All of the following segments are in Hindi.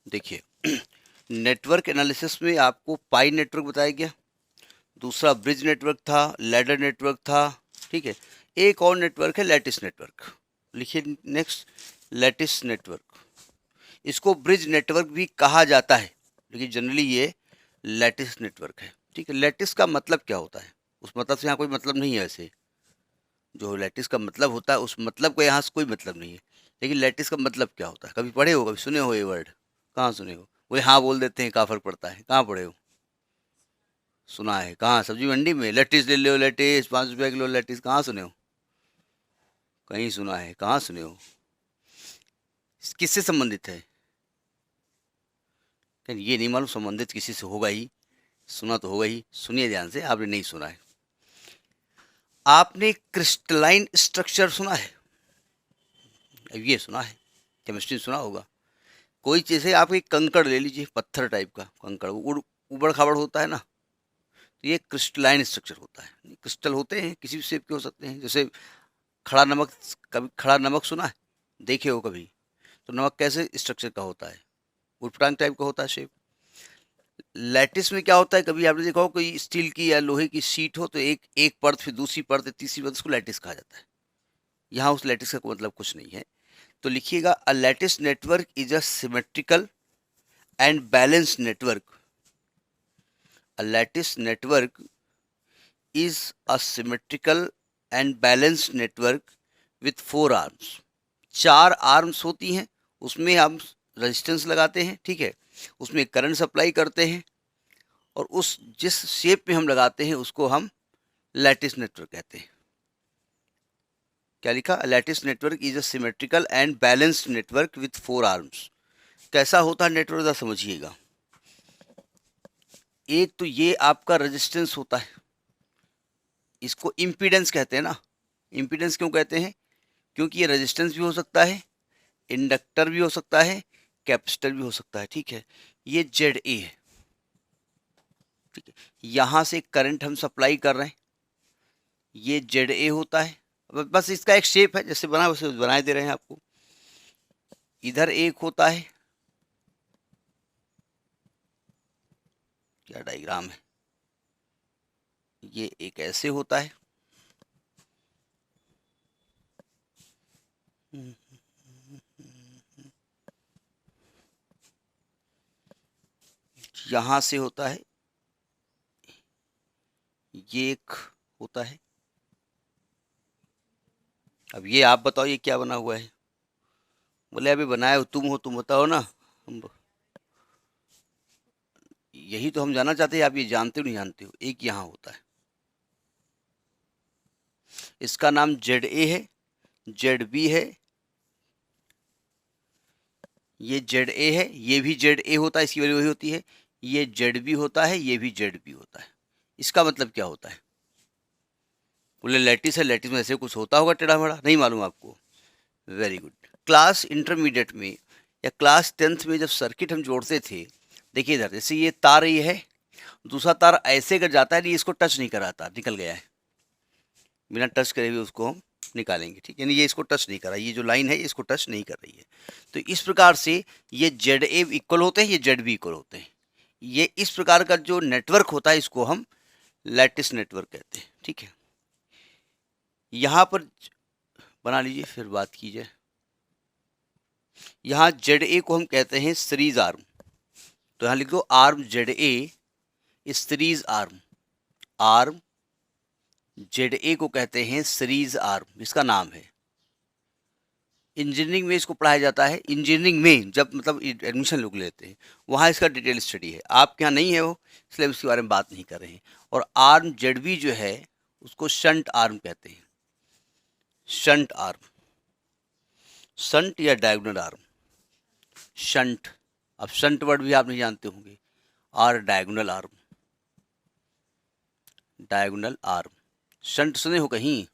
देखिए नेटवर्क एनालिसिस में आपको पाई नेटवर्क बताया गया, दूसरा ब्रिज नेटवर्क था, लैडर नेटवर्क था, ठीक है। एक और नेटवर्क है लैटिस नेटवर्क। लिखिए नेक्स्ट, लैटिस नेटवर्क। इसको ब्रिज नेटवर्क भी कहा जाता है, लेकिन जनरली ये लैटिस नेटवर्क है, ठीक है। लैटिस का मतलब क्या होता है, उस मतलब से यहाँ कोई मतलब नहीं है ऐसे। जो लैटिस का मतलब होता है उस मतलब को यहाँ से कोई मतलब नहीं है, लेकिन लैटिस का मतलब क्या होता है कभी पढ़े हो, कभी सुने हो ये वर्ड? कहाँ सुने हो? वो हाँ बोल देते हैं, क्या फर्क पड़ता है, कहाँ पढ़े हो? सुना है कहाँ? सब्जी मंडी में लेटिस ले लो, लेटिस 5 रुपये किलो लेटिस, कहाँ सुने हो? कहीं सुना है? कहाँ सुने हो? किससे संबंधित है? यार ये नहीं मालूम, संबंधित किसी से होगा ही, सुना तो होगा ही। सुनिए ध्यान से, आपने नहीं सुना है। आपने क्रिस्टलाइन स्ट्रक्चर सुना है? अब ये सुना है, केमिस्ट्री सुना होगा। कोई चीज़ है, आप एक कंकड़ ले लीजिए, पत्थर टाइप का कंकड़, उबड़ खाबड़ होता है ना, तो ये क्रिस्टलाइन स्ट्रक्चर होता है। क्रिस्टल होते हैं, किसी भी शेप के हो सकते हैं, जैसे खड़ा नमक। कभी खड़ा नमक सुना है? देखे हो कभी? तो नमक कैसे स्ट्रक्चर का होता है? उटपटांग टाइप का होता है शेप। लैटिस में क्या होता है, कभी आपने देखा हो कोई स्टील की या लोहे की शीट हो, तो एक एक परत, फिर दूसरी परत, तीसरी परत, उसको लैटिस कहा जाता है। यहाँ उस लैटिस का कोई मतलब कुछ नहीं है। तो लिखिएगा, अ lattice network is a symmetrical and balanced network. A lattice network is a symmetrical and balanced network with 4 arms। 4 arms होती हैं, उसमें हम रेजिस्टेंस लगाते हैं, ठीक है, उसमें करंट सप्लाई करते हैं, और उस जिस शेप में हम लगाते हैं उसको हम लैटिस नेटवर्क कहते हैं। क्या लिखा? Lattice network is a symmetrical and balanced network with 4 arms. कैसा होता है नेटवर्क, समझिएगा। एक तो ये आपका रेजिस्टेंस होता है, इसको इम्पीडेंस कहते हैं ना। इम्पीडेंस क्यों कहते हैं? क्योंकि ये रेजिस्टेंस भी हो सकता है, इंडक्टर भी हो सकता है, कैपेसिटर भी हो सकता है, ठीक है। ये जेड ए है, ठीक है। यहाँ से करंट हम सप्लाई कर रहे हैं, ये जेड ए होता है। बस इसका एक शेप है, जैसे बना वैसे बनाए दे रहे हैं आपको। इधर एक होता है, क्या डायग्राम है, ये एक ऐसे होता है, यहाँ से होता है, ये एक होता है। अब ये आप बताओ ये क्या बना हुआ है? बोले अभी बनाया हो तुम, हो तुम बताओ ना। हम यही तो हम जानना चाहते हैं, आप ये जानते हो नहीं जानते हो? एक यहाँ होता है, इसका नाम जेड ए है, जेड बी है, ये जेड ए है, ये भी जेड ए होता है, इसकी वैल्यू वही होती है। ये जेड बी होता है, ये भी जेड बी होता है। इसका मतलब क्या होता है? बोले लैटिस है, लैटिस में ऐसे कुछ होता होगा टेढ़ा मेढ़ा, नहीं मालूम आपको? Very good. क्लास इंटरमीडिएट में या क्लास 10th में जब सर्किट हम जोड़ते थे, देखिए इधर जैसे ये तार ये है, दूसरा तार ऐसे कर जाता है, नहीं इसको टच नहीं कराता, निकल गया है, बिना टच करे हुए उसको हम निकालेंगे, ठीक है। यानी ये इसको टच नहीं कर रहा, ये जो लाइन है इसको टच नहीं कर रही है। तो इस प्रकार से ये जेड ए इक्वल होते हैं, ये जेड बी इक्वल होते हैं। ये इस प्रकार का जो नेटवर्क होता है इसको हम लैटिस नेटवर्क कहते हैं, ठीक है। यहाँ पर बना लीजिए, फिर बात कीजिए। यहाँ जेड ए को हम कहते हैं सीरीज आर्म, तो यहाँ लिख दो arm Z A series arm. Arm Z A को कहते हैं सीरीज आर्म, इसका नाम है। इंजीनियरिंग में इसको पढ़ाया जाता है, इंजीनियरिंग में जब मतलब एडमिशन लोग लेते हैं वहाँ इसका डिटेल स्टडी है। आपके यहाँ नहीं है वो, इसलिए उसके बारे में बात नहीं कर रहे हैं। और आर्म जेड बी जो है उसको शंट आर्म कहते हैं, शंट आर्म, शंट या डायगोनल आर्म। शंट, अब शंट वर्ड भी आप नहीं जानते होंगे, और diagonal arm, diagonal arm. Shunt सुने हो कहीं?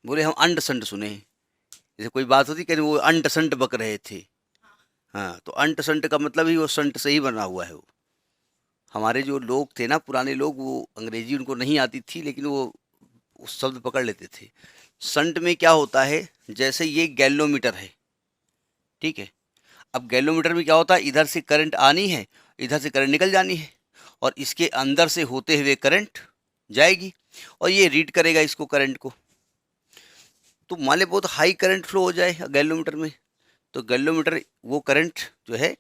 बोले हम अंड संट सुने हैं। जैसे कोई बात होती कि वो अंट संट बक रहे थे, हाँ, तो अंट संट का मतलब ही वो संट से ही बना हुआ है वो। हमारे जो लोग थे ना पुराने लोग, वो अंग्रेजी उनको नहीं आती थी, लेकिन वो उस शब्द पकड़ लेते थे। संट में क्या होता है, जैसे ये गैलोमीटर है, ठीक है। अब गैल्वेनोमीटर में क्या होता है, इधर से करंट आनी है, इधर से करंट निकल जानी है, और इसके अंदर से होते हुए करंट जाएगी और ये रीड करेगा इसको, करंट को। तो मान ले बहुत हाई करंट फ्लो हो जाए गैल्वेनोमीटर में, तो गैल्वेनोमीटर वो करंट जो है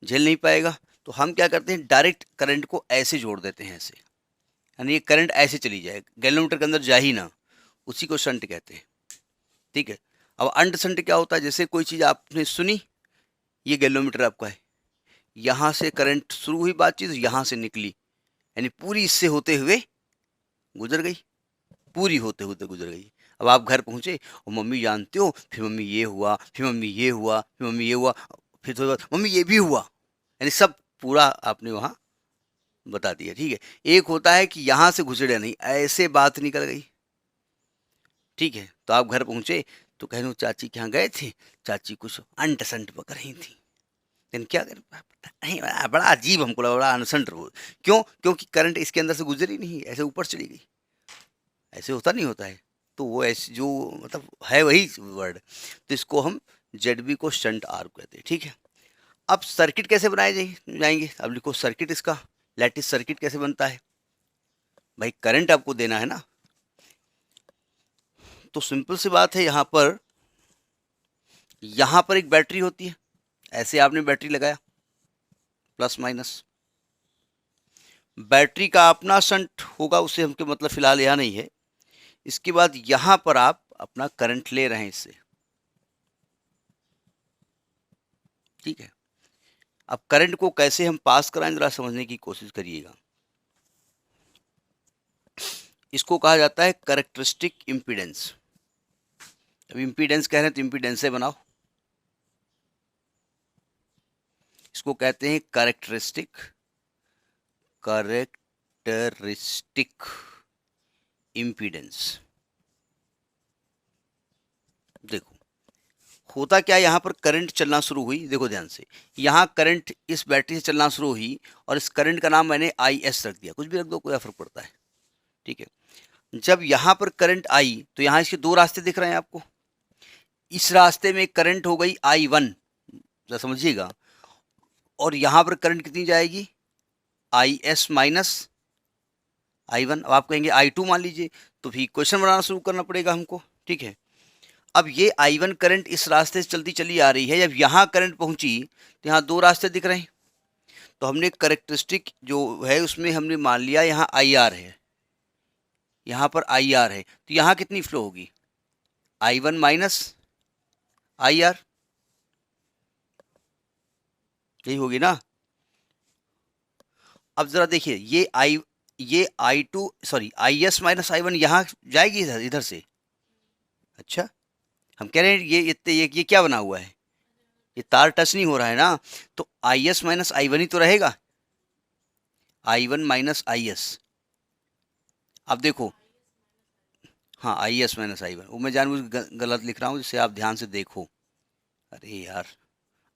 झेल नहीं पाएगा। तो हम क्या करते हैं, डायरेक्ट करंट को ऐसे जोड़ देते हैं, ऐसे, यानी ये करंट ऐसे चली जाए, गैल्वेनोमीटर के अंदर जा ही ना, उसी को शंट कहते हैं। ठीक है। अब अंट शंट क्या होता है, जैसे कोई चीज़ आपने सुनी, ये गैल्वेनोमीटर आपका है, यहाँ से करंट शुरू हुई बातचीत, यहाँ से निकली, यानी पूरी इससे होते हुए गुजर गई, पूरी होते होते गुजर गई। अब आप घर पहुँचे और मम्मी जानते हो, फिर मम्मी ये हुआ, फिर मम्मी ये हुआ, फिर मम्मी ये हुआ, फिर थोड़ी बात मम्मी ये भी हुआ, यानी सब पूरा आपने वहाँ बता दिया। ठीक है। एक होता है कि यहाँ से गुजरे नहीं, ऐसे बात निकल गई। ठीक है। तो आप घर पहुँचे तो कह लो चाची के यहाँ गए थे, चाची कुछ अंट संट पक रही थी, लेकिन क्या कर नहीं, बड़ा अजीब हमको लगा, बड़ा अनसंट रो। क्यों? क्योंकि करंट इसके अंदर से गुजरी नहीं, ऐसे ऊपर चली गई। ऐसे होता नहीं होता है, तो वो ऐसे जो मतलब है वही वर्ड, तो इसको हम जेड बी को शंट आर्क कहते हैं। ठीक है। अब सर्किट कैसे बनाए जाएंगे, अब लिखो सर्किट, इसका लैटिस सर्किट कैसे बनता है। भाई करंट आपको देना है ना, तो सिंपल सी बात है, यहाँ पर एक बैटरी होती है, ऐसे आपने बैटरी लगाया, प्लस माइनस, बैटरी का अपना शंट होगा, उससे हमके मतलब फिलहाल यहाँ नहीं है। इसके बाद यहाँ पर आप अपना करंट ले रहे हैं इससे। ठीक है। अब करंट को कैसे हम पास कराएं, जरा समझने की कोशिश करिएगा। इसको कहा जाता है कैरेक्टरिस्टिक इम्पीडेंस। अब इम्पीडेंस कह रहे हैं तो इम्पीडेंस से बनाओ, इसको कहते हैं कैरेक्टरिस्टिक इम्पीडेंस। देखो होता क्या, यहाँ पर करंट चलना शुरू हुई, देखो ध्यान से, यहाँ करंट इस बैटरी से चलना शुरू हुई और इस करंट का नाम मैंने आई एस रख दिया, कुछ भी रख दो, कोई फर्क पड़ता है। ठीक है। जब यहाँ पर करंट आई तो यहाँ इसके दो रास्ते दिख रहे हैं आपको, इस रास्ते में करंट हो गई I1, जरा समझिएगा, और यहाँ पर करंट कितनी जाएगी, IS माइनस I1। अब आप कहेंगे I2 मान लीजिए, तो फिर इक्वेशन बनाना शुरू करना पड़ेगा हमको। ठीक है। अब ये I1 करंट इस रास्ते से चलती चली आ रही है, जब यहाँ करंट पहुँची तो यहाँ दो रास्ते दिख रहे हैं, तो हमने कैरेक्टरिस्टिक जो है उसमें हमने मान लिया यहाँ IR है, यहाँ पर IR है, तो यहाँ कितनी फ्लो होगी, I1 माइनस IR, यही होगी ना। अब जरा देखिए, ये I2 sorry IS minus I1 यहाँ जाएगी इधर से। अच्छा, हम कह रहे हैं ये क्या बना हुआ है, ये तार टच नहीं हो रहा है ना, तो IS माइनस I1 ही तो रहेगा, I1 माइनस IS। अब देखो, हाँ IS माइनस I1, वो मैं जानबूझ गलत लिख रहा हूँ जिससे आप ध्यान से देखो। अरे यार,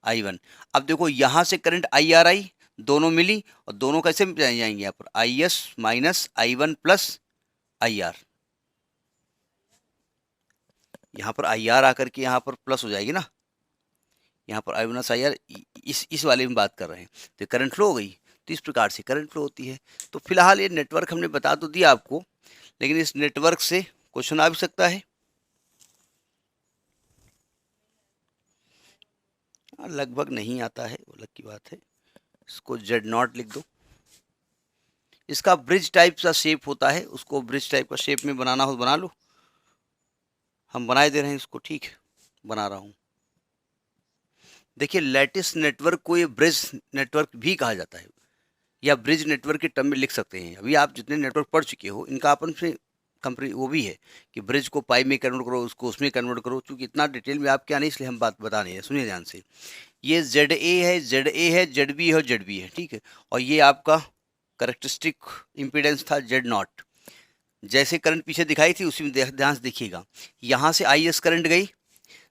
I1। अब देखो यहाँ से करंट IR आई, दोनों मिली, और दोनों कैसे जाएंगे यहाँ पर, IS minus I1 plus IR, यहाँ पर IR आकर के यहाँ पर प्लस हो जाएगी ना, यहाँ पर I माइनस IR, इस वाले में बात कर रहे हैं, तो करंट फ्लो हो गई। तो इस प्रकार से करंट फ्लो होती है। तो फिलहाल ये नेटवर्क हमने बता तो दिया आपको, लेकिन इस नेटवर्क से क्वेश्चन आ भी सकता है, लगभग नहीं आता है, वो अलग की बात है। इसको Z0 लिख दो। इसका ब्रिज टाइप का शेप होता है, उसको ब्रिज टाइप का शेप में बनाना हो बना लो, हम बनाए दे रहे हैं इसको। ठीक है, बना रहा हूँ। देखिए लैटिस नेटवर्क को ये ब्रिज नेटवर्क भी कहा जाता है, या ब्रिज नेटवर्क के टर्म में लिख सकते हैं। अभी आप जितने नेटवर्क पढ़ चुके हो, इनका अपन से कंपनी वो भी है कि ब्रिज को पाई में कन्वर्ट करो, उसको उसमें कन्वर्ट करो, क्योंकि इतना डिटेल में आप क्या नहीं, इसलिए हम बात बता नहीं है। सुनिए ध्यान से, ये ZA है, ZA है, ZB है और ZB है। ठीक है। और ये आपका कैरेक्टरिस्टिक इम्पीडेंस था Z0। जैसे करंट पीछे दिखाई थी उसी में ध्यान से देखिएगा, यहाँ से IS करंट गई,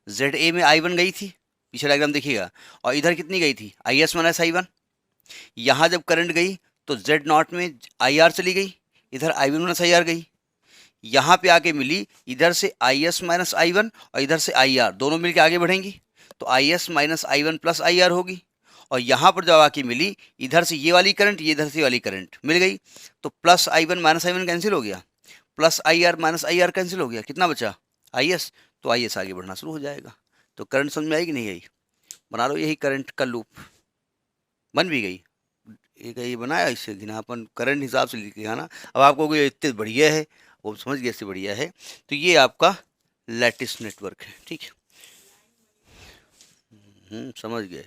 ZA में I1 गई थी, पीछे डायग्राम देखिएगा, और इधर कितनी गई थी, IS माइनस I1। यहाँ जब करंट गई तो Z0 में IR चली गई, इधर I1 माइनस IR गई, यहाँ पे आके मिली, इधर से IS माइनस I1 और इधर से IR, दोनों मिलके आगे बढ़ेंगी, तो I S minus I one plus I R होगी। और यहाँ पर जब आके मिली, इधर से ये वाली करंट, ये इधर से वाली करंट मिल गई, तो plus I one minus I one cancel हो गया, plus I R minus I R cancel हो गया, कितना बचा आई एस। तो आई एस आगे बढ़ना शुरू हो जाएगा। तो करंट समझ में आएगी नहीं आई, बना लो यही करंट का लूप, बन भी गई। ये बनाया इससे कि ना अपन करंट हिसाब से लिख लिया ना। अब आपको कोई इतने बढ़िया है, वो समझ गया इससे बढ़िया है। तो ये आपका लैटिस नेटवर्क है, ठीक है। समझ गए।